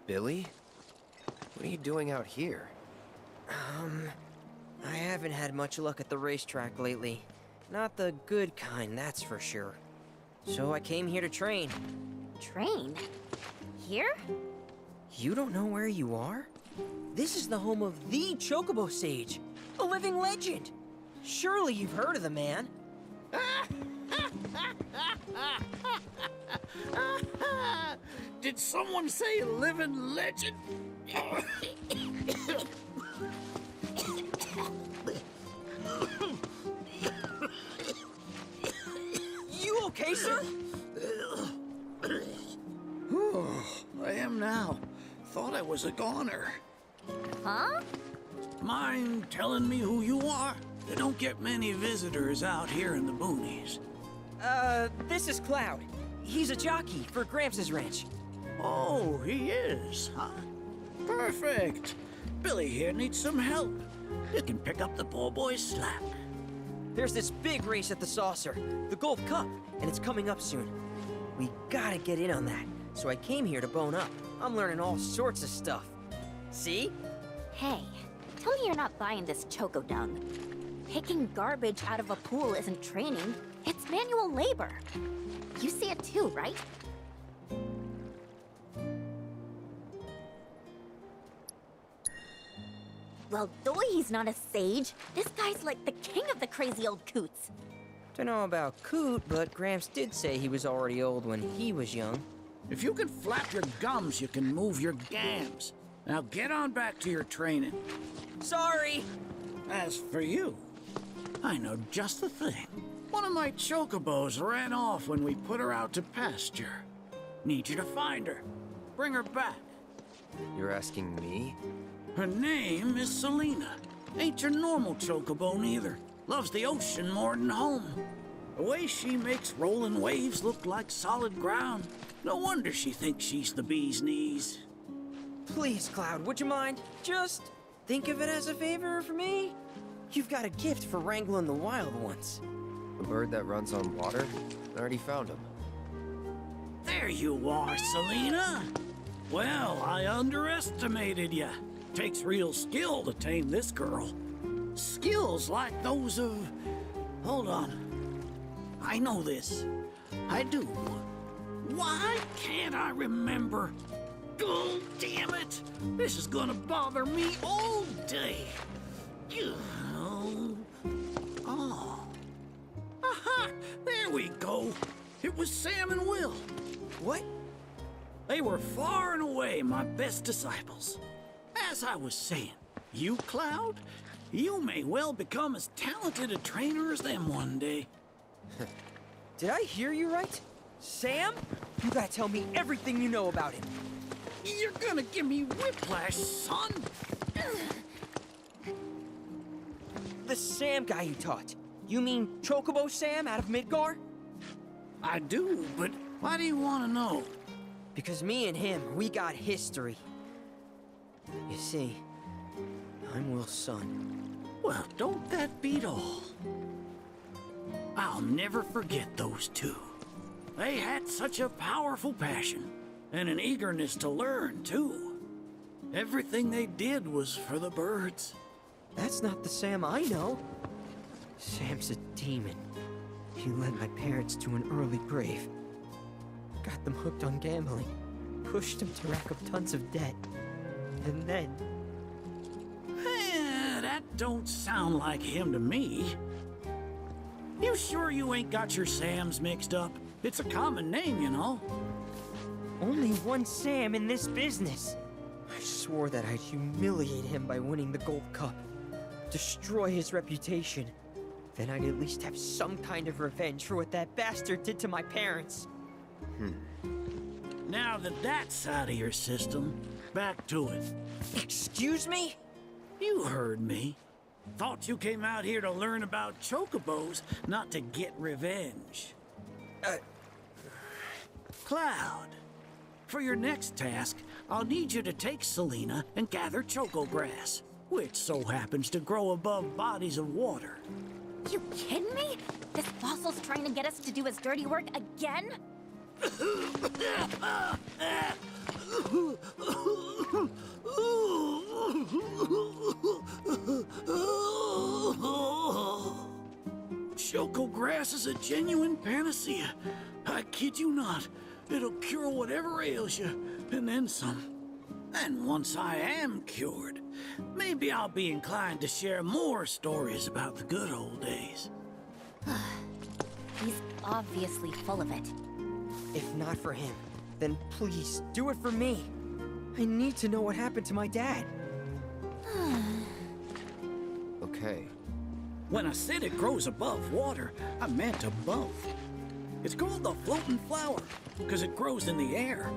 Billy? What are you doing out here? I haven't had much luck at the racetrack lately. Not the good kind, that's for sure. So I came here to train. Train? Here? You don't know where you are? This is the home of the Chocobo Sage, a living legend. Surely you've heard of the man. Did someone say living legend? You okay, sir? I am now. Thought I was a goner. Huh? Mind telling me who you are? They don't get many visitors out here in the boonies. This is Cloud. He's a jockey for Gramps' ranch. Oh, he is, huh? Perfect. Billy here needs some help. You can pick up the poor boy's slack. There's this big race at the Saucer, the Gold Cup, and it's coming up soon. We gotta get in on that, so I came here to bone up. I'm learning all sorts of stuff. See? Hey, tell me you're not buying this choco dung. Picking garbage out of a pool isn't training, it's manual labor. You see it too, right? Well, though he's not a sage, this guy's like the king of the crazy old coots. Dunno about Coot, but Gramps did say he was already old when he was young. If you can flap your gums, you can move your gams. Now get on back to your training. Sorry! As for you, I know just the thing. One of my chocobos ran off when we put her out to pasture. Need you to find her. Bring her back. You're asking me? Her name is Selena. Ain't your normal chocobo neither. Loves the ocean more than home. The way she makes rolling waves look like solid ground. No wonder she thinks she's the bee's knees. Please, Cloud, would you mind? Just think of it as a favor for me. You've got a gift for wrangling the wild ones. The bird that runs on water? I already found him. There you are, Selena. Well, I underestimated ya. Takes real skill to tame this girl. Skills like those of... Hold on. I know this. I do. Why can't I remember? Oh, damn it! This is gonna bother me all day. Oh. Aha! There we go. It was Sam and Will. What? They were far and away my best disciples. As I was saying, you, Cloud, you may well become as talented a trainer as them one day. Did I hear you right? Sam? You gotta tell me everything you know about him. You're gonna give me whiplash, son. The Sam guy you taught. You mean Chocobo Sam out of Midgar? I do, but why do you want to know? Because me and him, we got history. You see, I'm Will's son. Well, don't that beat all? I'll never forget those two. They had such a powerful passion, and an eagerness to learn, too. Everything they did was for the birds. That's not the Sam I know. Sam's a demon. He led my parents to an early grave. Got them hooked on gambling. Pushed them to rack up tons of debt. And then... That don't sound like him to me. You sure you ain't got your Sams mixed up? It's a common name, you know. Only one Sam in this business. I swore that I'd humiliate him by winning the Gold Cup. Destroy his reputation. Then I'd at least have some kind of revenge for what that bastard did to my parents. Now that that's out of your system, back to it. Excuse me? You heard me. Thought you came out here to learn about chocobos, not to get revenge. Cloud, for your next task, I'll need you to take Selena and gather choco grass, which so happens to grow above bodies of water. You kidding me? This fossil's trying to get us to do his dirty work again? Choco grass is a genuine panacea. I kid you not. It'll cure whatever ails you, and then some. And once I am cured, maybe I'll be inclined to share more stories about the good old days. He's obviously full of it. If not for him, then please do it for me. I need to know what happened to my dad. Okay. When I said it grows above water, I meant above. It's called the floating flower, because it grows in the air.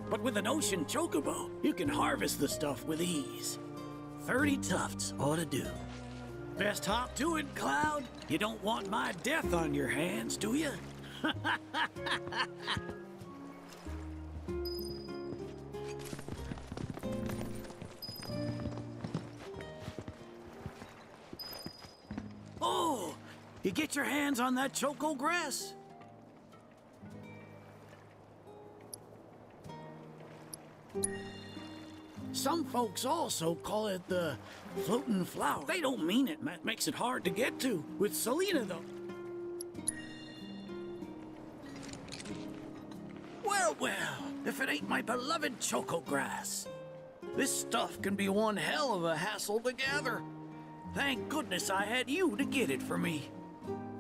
But with an ocean chocobo, you can harvest the stuff with ease. 30 tufts ought to do. Best hop to it, Cloud. You don't want my death on your hands, do you? Oh, you get your hands on that choco grass? Some folks also call it the floating flower. They don't mean it. That makes it hard to get to. With Selena, though. Well, if it ain't my beloved choco grass. This stuff can be one hell of a hassle to gather. Thank goodness I had you to get it for me.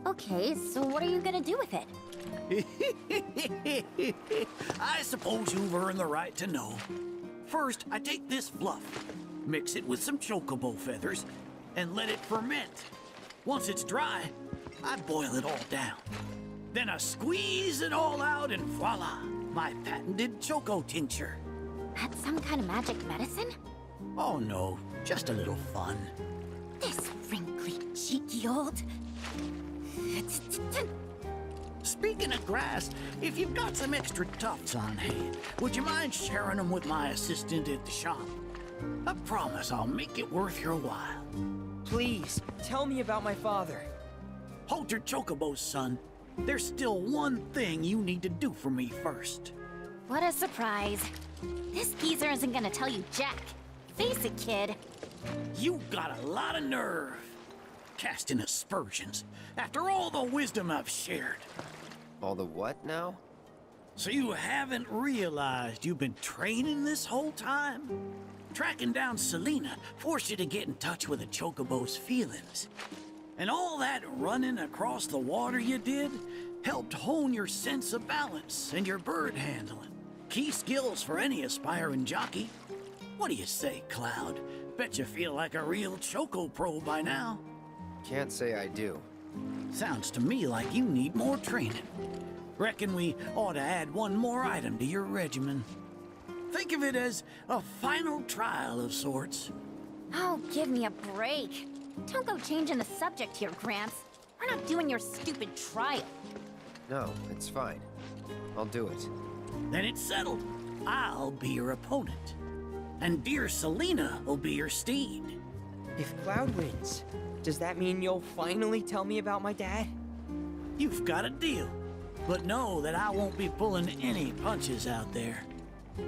Okay, so what are you gonna do with it? I suppose you've earned the right to know. First, I take this fluff, mix it with some chocobo feathers, and let it ferment. Once it's dry, I boil it all down. Then I squeeze it all out and voila, my patented choco tincture. That's some kind of magic medicine? Oh no, just a little fun. This wrinkly, cheeky old... Speaking of grass, if you've got some extra tufts on hand, would you mind sharing them with my assistant at the shop? I promise I'll make it worth your while. Please, tell me about my father. Hold your chocobos, son. There's still one thing you need to do for me first. What a surprise. This geezer isn't gonna tell you jack. Face it, kid. You got a lot of nerve. Casting aspersions after all the wisdom I've shared. All the what now? So you haven't realized you've been training this whole time? Tracking down Selena forced you to get in touch with a chocobo's feelings. And all that running across the water you did helped hone your sense of balance and your bird handling. Key skills for any aspiring jockey. What do you say, Cloud? Bet you feel like a real choco pro by now. Can't say I do. Sounds to me like you need more training. Reckon we ought to add one more item to your regimen. Think of it as a final trial of sorts. Oh, give me a break. Don't go changing the subject here, Gramps. We're not doing your stupid trial. No, it's fine. I'll do it. Then it's settled. I'll be your opponent. And dear Selena will be your steed. If Cloud wins, does that mean you'll finally tell me about my dad? You've got a deal. But know that I won't be pulling any punches out there.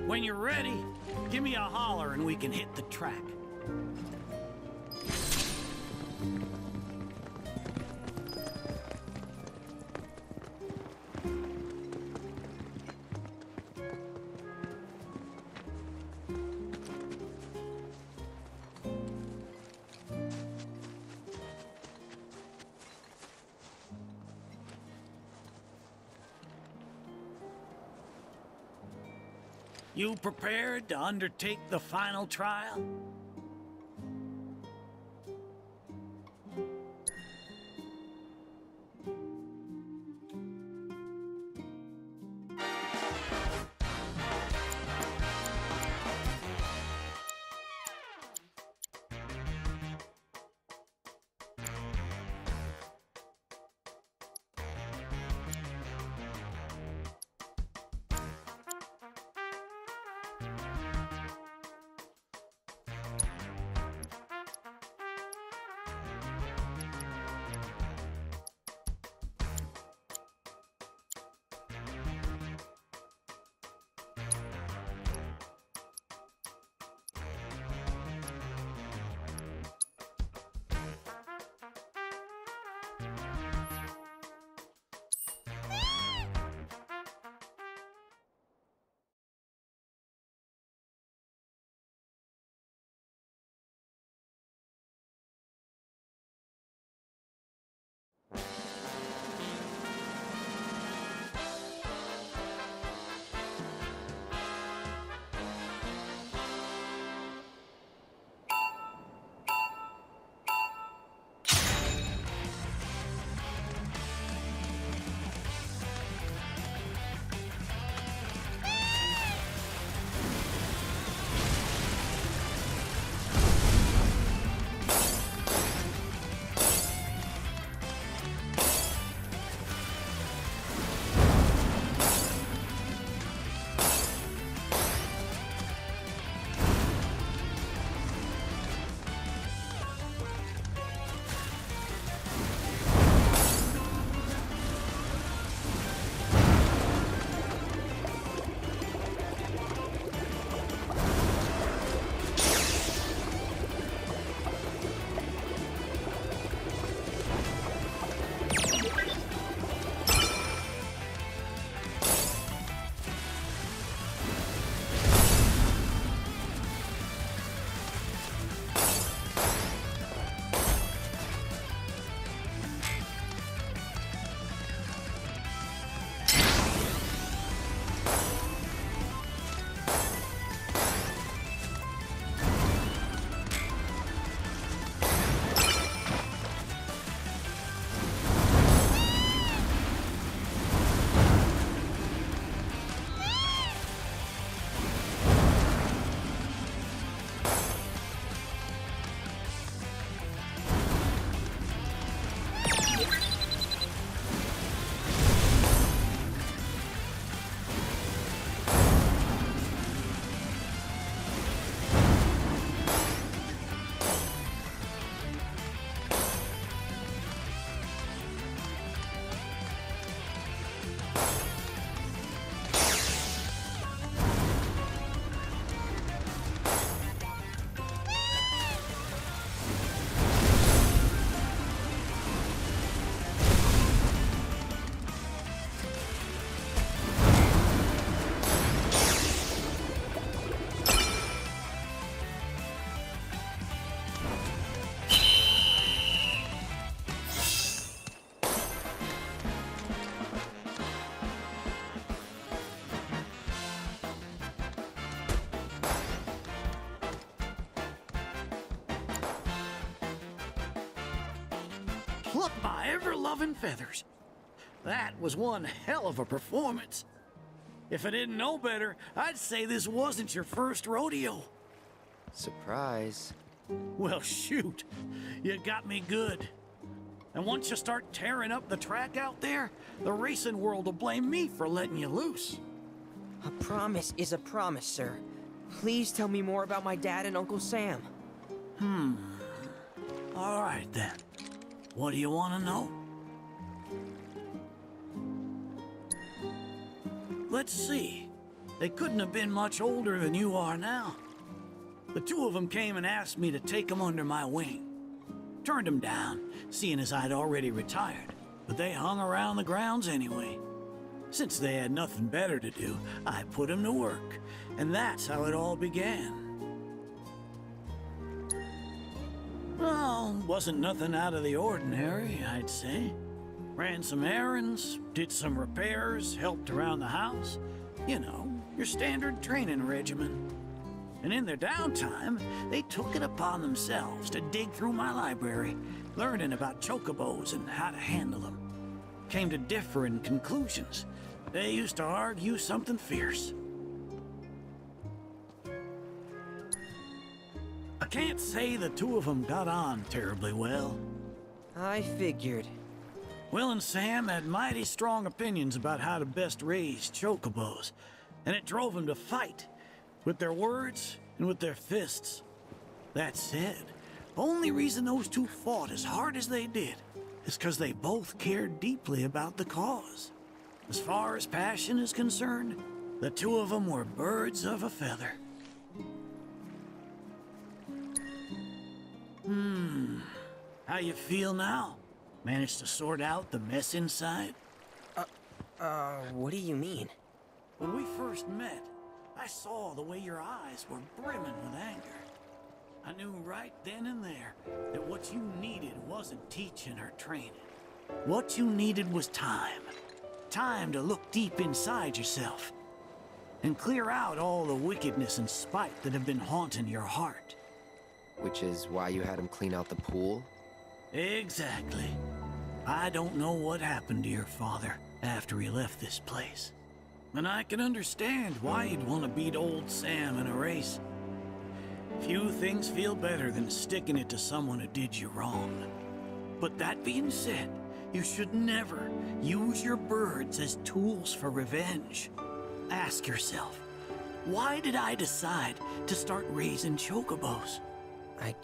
When you're ready, give me a holler and we can hit the track. You prepared to undertake the final trial? pluck my ever-loving feathers. That was one hell of a performance. If I didn't know better, I'd say this wasn't your first rodeo. Surprise. Well, shoot. You got me good. And once you start tearing up the track out there, the racing world will blame me for letting you loose. A promise is a promise, sir. Please tell me more about my dad and Uncle Sam. All right, then. What do you want to know? Let's see. They couldn't have been much older than you are now. The two of them came and asked me to take them under my wing. Turned them down, seeing as I'd already retired, but they hung around the grounds anyway. Since they had nothing better to do, I put them to work, and that's how it all began. Well, wasn't nothing out of the ordinary, I'd say. Ran some errands, did some repairs, helped around the house. You know, your standard training regimen. And in their downtime, they took it upon themselves to dig through my library, learning about chocobos and how to handle them. Came to differing conclusions. They used to argue something fierce. I can't say the two of them got on terribly well. I figured. Will and Sam had mighty strong opinions about how to best raise chocobos, and it drove them to fight, with their words and with their fists. That said, only reason those two fought as hard as they did is because they both cared deeply about the cause. As far as passion is concerned, the two of them were birds of a feather. How you feel now? Managed to sort out the mess inside? What do you mean? When we first met, I saw the way your eyes were brimming with anger. I knew right then and there that what you needed wasn't teaching or training. What you needed was time. Time to look deep inside yourself and clear out all the wickedness and spite that have been haunting your heart. Which is why you had him clean out the pool? Exactly. I don't know what happened to your father after he left this place. And I can understand why you'd want to beat old Sam in a race. Few things feel better than sticking it to someone who did you wrong. But that being said, you should never use your birds as tools for revenge. Ask yourself, why did I decide to start raising chocobos? I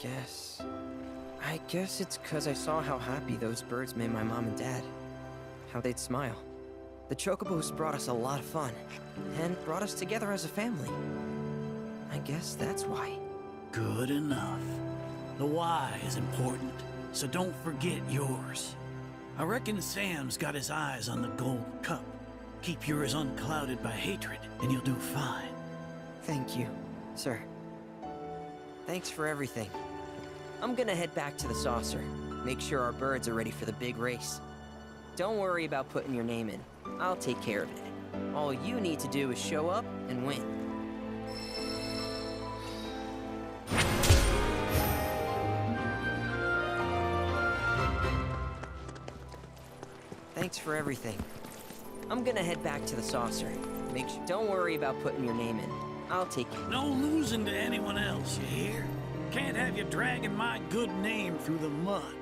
guess it's 'cause I saw how happy those birds made my mom and dad. How they'd smile. The chocobos brought us a lot of fun, and brought us together as a family. I guess that's why. Good enough. The why is important, so don't forget yours. I reckon Sam's got his eyes on the gold cup. Keep yours unclouded by hatred, and you'll do fine. Thank you, sir. Thanks for everything. I'm gonna head back to the saucer. Make sure our birds are ready for the big race. Don't worry about putting your name in. I'll take care of it. All you need to do is show up and win. Thanks for everything. I'm gonna head back to the saucer. Don't worry about putting your name in. I'll take it. No losing to anyone else, you hear? Can't have you dragging my good name through the mud.